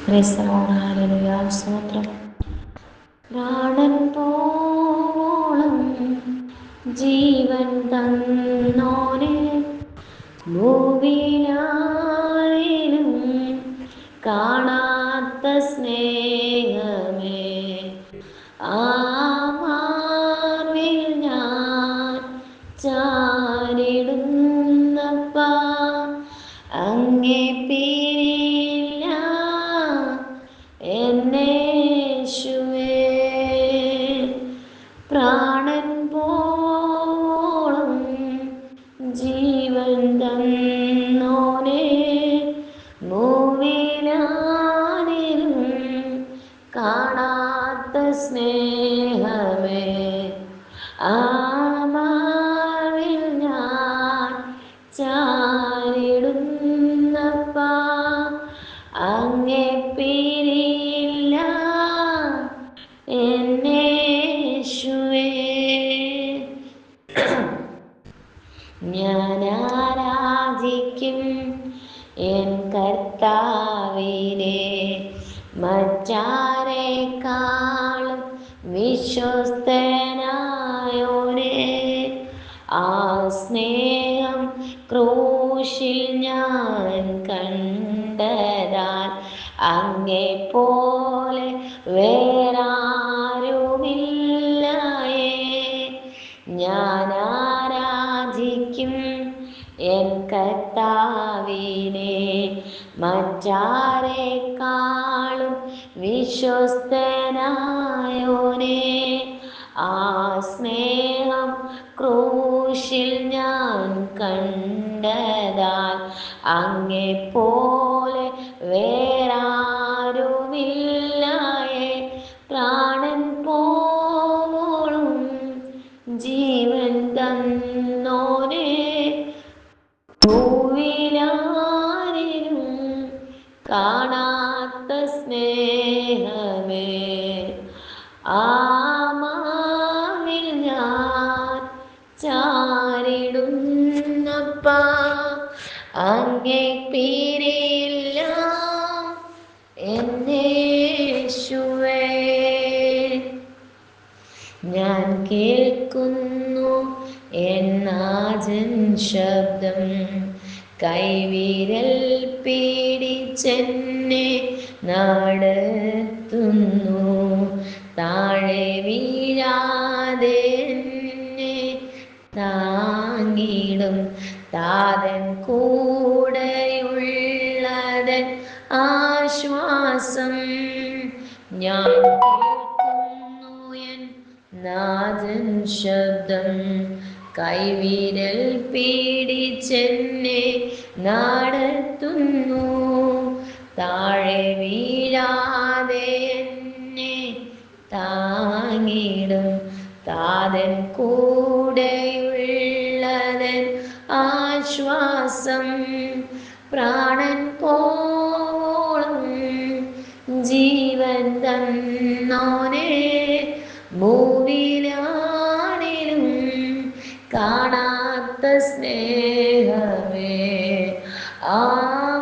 സ്തോത്രം. പ്രാണൻ പോളം ജീവൻ തന്നോനെ, ഭൂവിലാരിലും കാണാത്ത സ്നേഹമേ, ആ മാർവിൽ ഞാൻ ചാരിടുന്നപ്പാ, അങ്ങേ പിരിയില്ല എന്നേശുവേ. പ്രാണൻ പോളം ജീവൻ തന്നോനെ, ഭൂവിലാരിലും കാണാത്ത സ്നേഹമേ, ആ മാർവിൽ ഞാൻ ചാരിടുന്നപ്പാ, അങ്ങേ പിരിയില്ല എന്നേശുവേ. ഞാൻ ആരാധിക്കും എൻ കർത്താവിനെ, മറ്റാരെക്കാളും വിശ്വസ്തനായോനെ. ആ സ്നേഹം ക്രൂശിൽ ഞാൻ കണ്ടതാൽ, അങ്ങേ പോലെ വേറാരുമില്ലയേ. ഞാൻ ആരാധിക്കും എൻ കർത്താവിനെ, മറ്റാരെക്കാളും വിശ്വസ്തനായോനെ. ആ സ്നേഹം ക്രൂശിൽ ഞാൻ കണ്ടതാൽ, അങ്ങേ പോലെ വേറാരുമില്ലയേ. പ്രാണൻ പോലും ജീവൻ തന്നോനെ, ഭൂവിലാരിലും കാണാത്ത സ്നേഹമേ, ആ മാർവിൽ ഞാൻ ചാരിടുന്നപ്പാ, അങ്ങേ പിരിയില്ല എന്നേശുവേ. ഞാൻ കേൾക്കുന്നു എന്നാഥൻ ശബ്ദം, കൈവിരൽ പിടിച്ചെന്നെ നടത്തുന്നു. താഴെ വീഴാതെ എന്നെ താങ്ങിടും താതൻ, കൂടെയുള്ളതൻ ആശ്വാസം. ഞാൻ കേൾക്കുന്നു എൻ നാഥൻ ശബ്ദം, കൈവിരൽ പിടിച്ചെന്നെ നടത്തുന്നു. താഴെ വീഴാതെ എന്നെ താങ്ങിടും താതൻ, കൂടെയുള്ളതൻ ആശ്വാസം. പ്രാണൻ പോളം ജീവൻ തന്നോനെ, ഭൂവിലാരിലും കാണാത്ത സ്നേഹമേ, ആ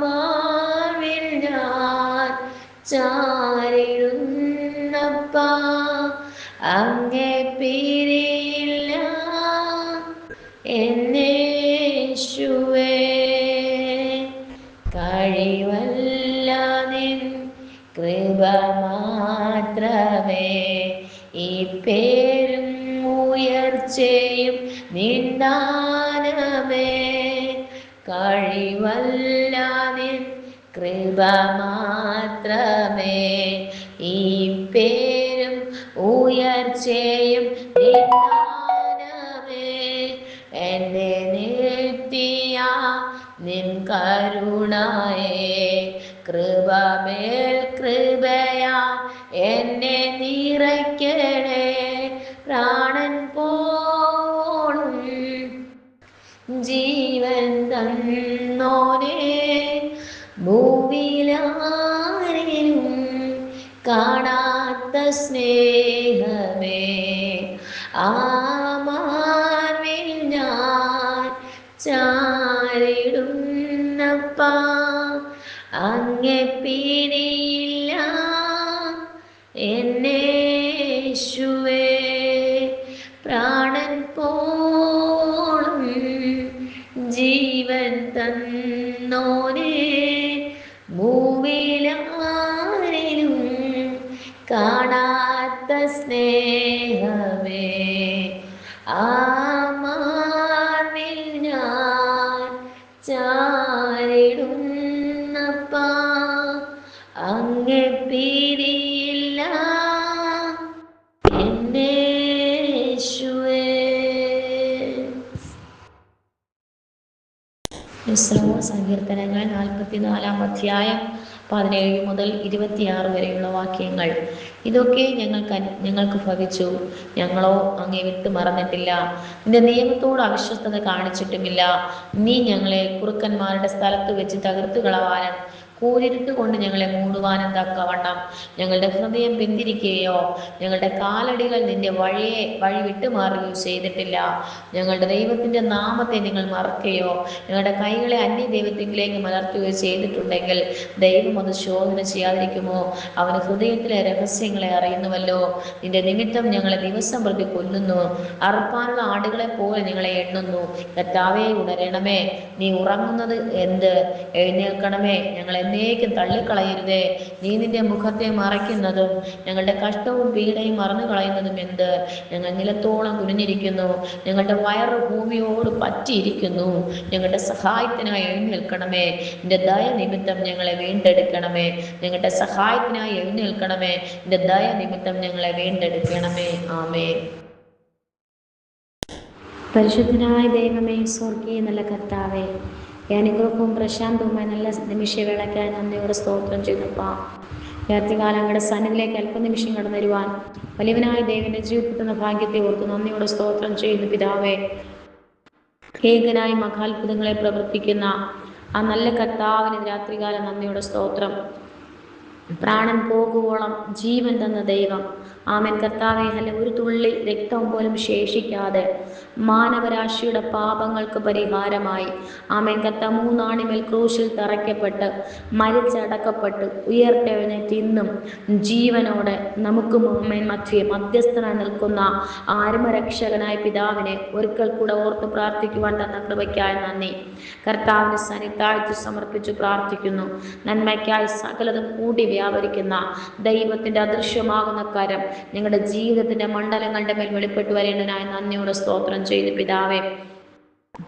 മാർവിൽ ഞാൻ ചാരിടുന്നപ്പാ, അങ്ങേ പിരിയില്ല എന്നേശുവേ. കഴിവല്ല നിൻ കൃപ മാത്രമേ, ഈ പേരും ഉയർച്ചയും നിന്ദാനമേ. കഴിവല്ല നിൻ കൃപ മാത്രമേ, ഈ പേരും ഉയർച്ചയും നിന്ദാനമേ. എന്നെ നിർത്തിയ നിൻ കരുണയെ, കൃപമേൽ കൃപയാ എന്നെ നിറയ്ക്കണേ. പ്രാണൻ പോളും ജീവൻ തന്നോനെ, ഭൂവിലാരിലും കാണാത്ത സ്നേഹമേ, ആ മാർവിൽ ഞാൻ ചാരിടുന്നപ്പാ, അങ്ങേ പിരിയിൽ എന്നേശുവേ പ്രാണൻ പോളും ജീവൻ തന്നോനെ ഭൂമിയിലാരിലും കാണാത്ത സ്നേഹമേ ആ മാർവിൽ ഞാൻ ചാരിടുന്നപ്പാ അങ്ങെ പിരിയില്ല എന്നേശുവേ. സങ്കീർത്തനങ്ങൾ 44 അധ്യായം 17 മുതൽ 26 വരെയുള്ള വാക്യങ്ങൾ. ഇതൊക്കെ ഞങ്ങൾക്ക് ഭവിച്ചു, ഞങ്ങളോ അങ്ങേ വിട്ടു മറന്നിട്ടില്ല. നിന്റെ നിയമത്തോട് അവിശ്വസ്തത കാണിച്ചിട്ടുമില്ല. നീ ഞങ്ങളെ കുറുക്കന്മാരുടെ സ്ഥലത്ത് വെച്ച് തകർത്തു കളവാനും കൂരിരുട്ട് കൊണ്ട് ഞങ്ങളെ മൂടുവാനും തക്കവണ്ണം ഞങ്ങളുടെ ഹൃദയം പിന്തിരിക്കുകയോ ഞങ്ങളുടെ കാലടികൾ നിന്റെ വഴി വിട്ടുമാറുകയോ ചെയ്തിട്ടില്ല. ഞങ്ങളുടെ ദൈവത്തിന്റെ നാമത്തെ നിങ്ങൾ മറക്കുകയോ ഞങ്ങളുടെ കൈകളെ അന്യ ദൈവത്തിലേക്ക് മലർത്തുകയോ ചെയ്തിട്ടുണ്ടെങ്കിൽ ദൈവം അത് ശോധന ചെയ്യാതിരിക്കുമോ? അവന് ഹൃദയത്തിലെ രഹസ്യങ്ങളെ അറിയുന്നുവല്ലോ. നിന്റെ നിമിത്തം ഞങ്ങളെ ദിവസം പ്രതി കൊല്ലുന്നു, അറുപ്പാനുള്ള ആടുകളെ പോലെ ഞങ്ങളെ എണ്ണുന്നു. കർത്താവേ, ഉണരണമേ, നീ ഉറങ്ങുന്നത് എന്ത്? എഴുന്നേൽക്കണമേ, ഞങ്ങൾ എന്നേക്കും തള്ളിക്കളയരുതേ. നീ നിന്റെ മുഖത്തെ മറയ്ക്കുന്നതും ഞങ്ങളുടെ കഷ്ടവും പീഡയും മറന്നു കളയുന്നതും എന്ത്? ഞങ്ങൾ നിലത്തോളം കുനിഞ്ഞിരിക്കുന്നു, ഞങ്ങളുടെ വയറ് ഭൂമിയോട് പറ്റിയിരിക്കുന്നു. ഞങ്ങളുടെ സഹായത്തിനായി എഴുന്നേൽക്കണമേ, നിന്റെ ദയ നിമിത്തം ഞങ്ങളെ വീണ്ടെടുക്കണമേ. ഞങ്ങളുടെ സഹായത്തിനായി എഴുന്നേൽക്കണമേ, നിന്റെ ദയ നിമിത്തം ഞങ്ങളെ വീണ്ടെടുക്കണമേ. ആമേൻ. പരിശുദ്ധനായ ദൈവമേ, സ്വർഗീയ നല്ല കർത്താവേ, അനുഗ്രഹവും പ്രശാന്തവുമായ നല്ല നിമിഷവേളയ്ക്കായി നന്ദിയോടെ സ്തോത്രം ചെയ്യുന്നപ്പാ. രാത്രികാലങ്ങളുടെ സന്നിധിയിലേക്ക് അല്പനിമിഷം കടന്നു വരുവാൻ വലിയവനായ ദൈവന്റെ ജീവിതത്തിൽ എന്ന ഭാഗ്യത്തെ ഓർത്ത് നന്ദിയോടെ സ്തോത്രം ചെയ്യുന്നു പിതാവേ. ഏകനായി മഹാത്ഭുതങ്ങളെ പ്രവർത്തിക്കുന്ന ആ നല്ല കർത്താവിന് രാത്രികാലം നന്ദിയോടെ സ്തോത്രം. പ്രാണൻ പോകുവോളം ജീവൻ തന്ന ദൈവം, ആമേൻ. കർത്താവേ, അല്ല ഒരു തുള്ളി രക്തം പോലും ശേഷിക്കാതെ മാനവരാശിയുടെ പാപങ്ങൾക്ക് പരിഹാരമായി, ആമേൻ കർത്താവ്, 3 ആണിമേൽ ക്രൂശിൽ തറയ്ക്കപ്പെട്ട് മരിച്ചടക്കപ്പെട്ട് ഉയർത്തെഴുന്നേറ്റ് ഇന്നും ജീവനോടെ നമുക്കും ആമേൻ മധ്യസ്ഥനായി നിൽക്കുന്ന ആത്മരക്ഷകനായ പിതാവിനെ ഒരിക്കൽ കൂടെ ഓർത്ത് പ്രാർത്ഥിക്കുവാൻ തന്ന കൃപയ്ക്കായി നന്ദി. കർത്താവിന് സന്നിധാനത്തിൽ സമർപ്പിച്ചു പ്രാർത്ഥിക്കുന്നു. നന്മയ്ക്കായി സകലതും കൂടി വ്യാപരിക്കുന്ന ദൈവത്തിന്റെ അദൃശ്യമാകുന്ന കരം നിങ്ങളുടെ ജീവിതത്തിന്റെ മണ്ഡലങ്ങളുടെ മേൽ വെളിപ്പെട്ടു വരേണ്ടതിനായി നന്ദിയോടെ സ്തോത്രം ചെയ്തു പിതാവേ.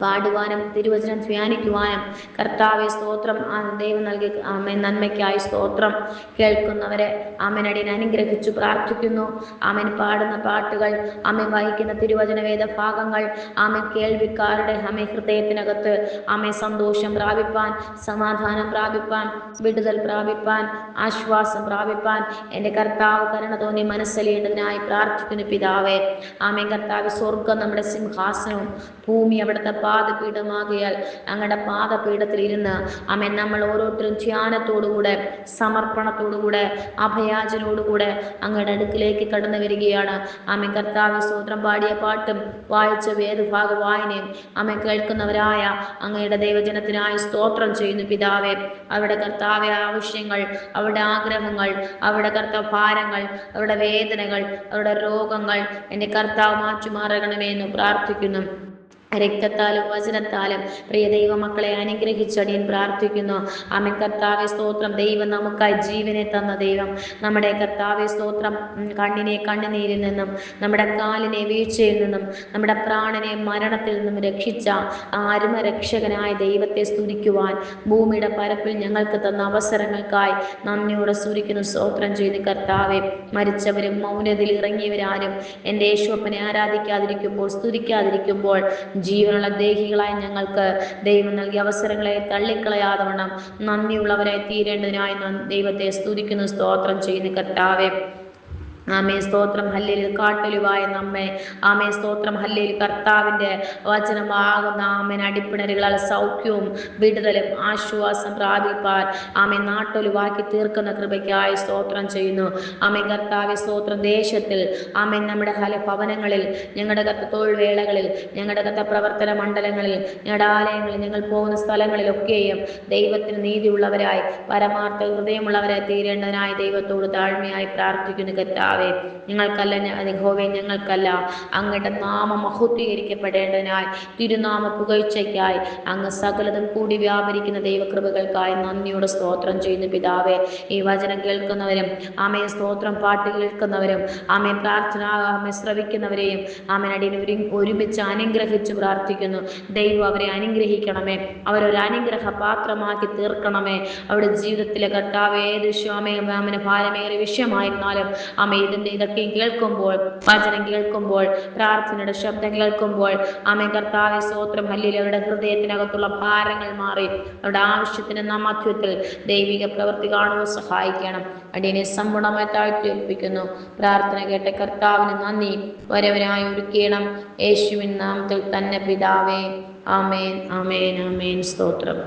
പാടുവാനും തിരുവചനം ധ്യാനിക്കുവാനും കർത്താവെ സ്തോത്രം ദൈവം നൽകി ആമേൻ നന്മയ്ക്കായി സ്തോത്രം. കേൾക്കുന്നവരെ ആമേൻ അടിയൻ അനുഗ്രഹിച്ചു പ്രാർത്ഥിക്കുന്നു. ആമേൻ പാടുന്ന പാട്ടുകൾ, ആമേൻ വായിക്കുന്ന തിരുവചന വേദ ഭാഗങ്ങൾ, ആമേൻ കേൾവിക്കാരുടെ ആമേൻ ഹൃദയത്തിനകത്ത് ആമേൻ സന്തോഷം പ്രാപിപ്പാൻ, സമാധാനം പ്രാപിപ്പാൻ, വിടുതൽ പ്രാപിപ്പാൻ, ആശ്വാസം പ്രാപിപ്പാൻ എൻ്റെ കർത്താവ് കരുണ തോന്നി മനസ്സലിയേണ്ടതിനായി പ്രാർത്ഥിക്കുന്നു പിതാവേ. ആമേൻ കർത്താവ്, സ്വർഗം നമ്മുടെ സിംഹാസനവും ഭൂമി അവിടുത്തെ പാദപീഠമാകിയാൽ അങ്ങയുടെ പാദപീഠത്തിൽ ഇരുന്ന് ആമേൻ നമ്മൾ ഓരോരുത്തരും ധ്യാനത്തോടുകൂടെ സമർപ്പണത്തോടുകൂടെ അഭയാചനോടുകൂടെ അങ്ങയുടെ അടുക്കിലേക്ക് കടന്നു വരികയാണ്. ആമേൻ കർത്താവ്, സ്തോത്രം. പാടിയ പാട്ടും വായിച്ച വേദഭാഗ വായനയും ആമേൻ കേൾക്കുന്നവരായ അങ്ങയുടെ ദൈവജനത്തിനായി സ്തോത്രം ചെയ്യുന്നു പിതാവേ. അവിടെ കർത്താവെ ആവശ്യങ്ങൾ, അവരുടെ ആഗ്രഹങ്ങൾ, അവരുടെ കർത്താവ് ഭാരങ്ങൾ, അവരുടെ വേദനകൾ, അവരുടെ രോഗങ്ങൾ എൻ്റെ കർത്താവ് മാറ്റുമാറണമേ എന്ന് പ്രാർത്ഥിക്കുന്നു. രക്തത്താലും വചനത്താലും പ്രിയ ദൈവമക്കളെ അനുഗ്രഹിച്ചടിയൻ പ്രാർത്ഥിക്കുന്നു. ആമേൻ കർത്താവെ സ്തോത്രം. ദൈവം നമുക്കായി ജീവനെ തന്ന ദൈവം, നമ്മുടെ കർത്താവെ സ്തോത്രം, കണ്ണിനെ കണ്ണുനീരിൽ നിന്നും നമ്മുടെ കാലിനെ വീഴ്ചയിൽ നിന്നും നമ്മുടെ പ്രാണനെ മരണത്തിൽ നിന്നും രക്ഷിച്ച ആത്മരക്ഷകനായ ദൈവത്തെ സ്തുതിക്കുവാൻ ഭൂമിയുടെ പരപ്പിൽ ഞങ്ങൾക്ക് തന്ന അവസരങ്ങൾക്കായി നന്ദിയോടെ സ്തുതിക്കുന്നു, സ്തോത്രം ചെയ്ത് കർത്താവെ. മരിച്ചവരും മൗനതയിൽ ഇറങ്ങിയവരാരും എൻ്റെ യേശുവപ്പനെ ആരാധിക്കാതിരിക്കുമ്പോൾ, സ്തുതിക്കാതിരിക്കുമ്പോൾ ജീവനുള്ള ദേഹികളായി ഞങ്ങൾക്ക് ദൈവം നൽകിയ അവസരങ്ങളെ തള്ളിക്കളയാതെ വണ്ണം നന്ദിയുള്ളവരായി തീരേണ്ടതിനായി ദൈവത്തെ സ്തുതിക്കുന്നു, സ്തോത്രം ചെയ്യുന്നു കർത്താവെ. ആമേ സ്തോത്രം ഹല്ലേലൂയ. കാട്ടൊലിവായ നമ്മെ ആമേ സ്തോത്രം ഹല്ലേലൂയ. കർത്താവിൻ്റെ വചനമാകുന്ന ആമേൻ അടിപ്പിണരുകളാൽ സൗഖ്യവും വിടുതലും ആശ്വാസം പ്രാപിപ്പാൻ ആമേ നാട്ടൊലിവാക്കി തീർക്കുന്ന കൃപയ്ക്കായി സ്തോത്രം ചെയ്യുന്നു. ആമേ കർത്താവെ സ്തോത്രം. ദേശത്തിൽ ആമേൻ നമ്മുടെ ഭവനങ്ങളിൽ, ഞങ്ങളുടെ കർത്ത തൊഴിൽ വേളകളിൽ, ഞങ്ങളുടെ കർത്ത പ്രവർത്തന മണ്ഡലങ്ങളിൽ, ഞങ്ങളുടെ ആലയങ്ങളിൽ, ഞങ്ങൾ പോകുന്ന സ്ഥലങ്ങളിലൊക്കെയും ദൈവത്തിന് നീതിയുള്ളവരായി പരമാർത്ഥ ഹൃദയമുള്ളവരായി തീരേണ്ടതിനായി ദൈവത്തോട് താഴ്മയായി പ്രാർത്ഥിക്കുന്നു. കർത്താവേ ഞങ്ങൾക്കല്ല, യഹോവേ ഞങ്ങൾക്കല്ല, അങ്ങയുടെ നാമം മഹത്വീകരിക്കപ്പെടേണ്ടതിനായി തിരുനാമ പുകഴ്ചയ്ക്കായി അങ്ങ് സകലതും കൂടി വ്യാപരിക്കുന്ന ദൈവകൃപകൾക്കായി നന്ദിയോടെ സ്തോത്രം ചെയ്യുന്നു. പിതാവേ ഈ വചനം കേൾക്കുന്നവരും ആമേ സ്തോത്രം പാട്ട് കേൾക്കുന്നവരും ആമേ പ്രാർത്ഥന ആമേ ശ്രവിക്കുന്നവരെയും ആമേൻ അടിയനെ ഒരുമിച്ച് അനുഗ്രഹിച്ച് പ്രാർത്ഥിക്കുന്നു. ദൈവം അവരെ അനുഗ്രഹിക്കണമേ, അവരൊരു അനുഗ്രഹ പാത്രമാക്കി തീർക്കണമേ. അവരുടെ ജീവിതത്തിലെ കർത്താവ് ഏത് ആമേന് ഭാരമേറിയ വിഷയമായിരുന്നാലും ആമേ ഇതൊക്കെ കേൾക്കുമ്പോൾ, വചനം കേൾക്കുമ്പോൾ, പ്രാർത്ഥനയുടെ ശബ്ദം കേൾക്കുമ്പോൾ ആമേ കർത്താവെ സ്തോത്രം ഹല്ലേലൂയ. അവരുടെ ഹൃദയത്തിനകത്തുള്ള ഭാരങ്ങൾ മാറി അവരുടെ ആവശ്യത്തിന് മധ്യത്തിൽ ദൈവിക പ്രവൃത്തി കാണുവാൻ സഹായിക്കണം. അടിയനെ സമ്പൂർണ്ണമായി താഴ്ത്തിയേൽപ്പിക്കുന്നു. പ്രാർത്ഥന കേട്ട കർത്താവിന് നന്ദി. വരവനായി ഒരുക്കണം യേശുവിൻ നാമത്തിൽ തന്നെ പിതാവേ. ആമേൻ ആമേൻ ആമേൻ. സ്തോത്രം.